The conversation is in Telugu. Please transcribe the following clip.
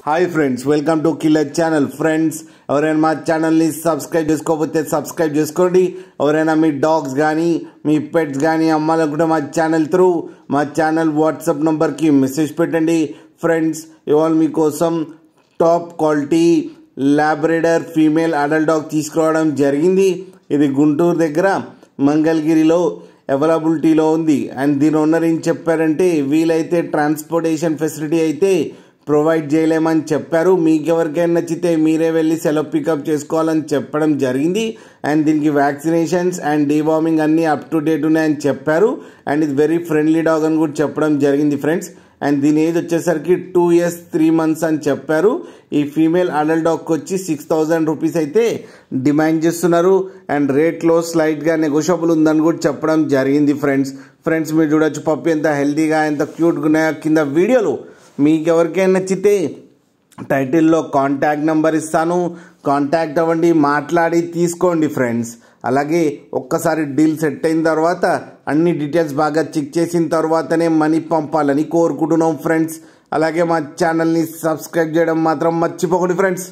Hi friends, welcome to killer channel. Friends, ఎవరైనా మా ఛానల్ని సబ్స్క్రైబ్ చేసుకోకపోతే సబ్స్క్రైబ్ చేసుకోండి. ఎవరైనా మీ డాగ్స్ కానీ మీ పెట్స్ కానీ అమ్మాలనుకుంటే మా ఛానల్ వాట్సాప్ నెంబర్కి మెసేజ్ పెట్టండి. ఫ్రెండ్స్, ఇవాళ మీకోసం top quality Labrador female adult dog తీసుకురావడం జరిగింది. ఇది గుంటూరు దగ్గర మంగళగిరిలో అవైలబిలిటీలో ఉంది. అండ్ దీని ఓనర్ ఏం చెప్పారంటే, వీలైతే ట్రాన్స్పోర్టేషన్ ఫెసిలిటీ అయితే ప్రొవైడ్ చేయలేమని చెప్పారు. మీకు ఎవరికైనా నచ్చితే మీరే వెళ్ళి సెలవు పికప్ చేసుకోవాలని చెప్పడం జరిగింది. అండ్ దీనికి వ్యాక్సినేషన్స్ అండ్ డీవార్మింగ్ అన్నీ అప్ టు డేట్ ఉన్నాయని చెప్పారు. అండ్ ఇది వెరీ ఫ్రెండ్లీ డాగ్ అని కూడా చెప్పడం జరిగింది ఫ్రెండ్స్. అండ్ దీని ఏజ్ వచ్చేసరికి 2 years 3 months అని చెప్పారు. ఈ ఫీమేల్ అడల్ట్ డాగ్కి వచ్చి 6,000 రూపీస్ అయితే డిమాండ్ చేస్తున్నారు. అండ్ రేట్లో స్లైట్గా నెగోషియబుల్ ఉందని కూడా చెప్పడం జరిగింది ఫ్రెండ్స్ మీరు చూడొచ్చు పప్పి ఎంత హెల్తీగా ఎంత క్యూట్గా ఉన్నాయో. కింద వీడియోలో మీకు ఎవరికైనా నచ్చితే టైటిల్లో కాంటాక్ట్ నెంబర్ ఇస్తాను, కాంటాక్ట్ అవ్వండి, మాట్లాడి తీసుకోండి ఫ్రెండ్స్. అలాగే ఒక్కసారి డీల్ సెట్ అయిన తర్వాత అన్ని డీటెయిల్స్ బాగా చెక్ చేసిన తర్వాతనే మనీ పంపాలని కోరుకుంటున్నాం ఫ్రెండ్స్. అలాగే మా ఛానల్ని సబ్స్క్రైబ్ చేయడం మాత్రం మర్చిపోకండి ఫ్రెండ్స్.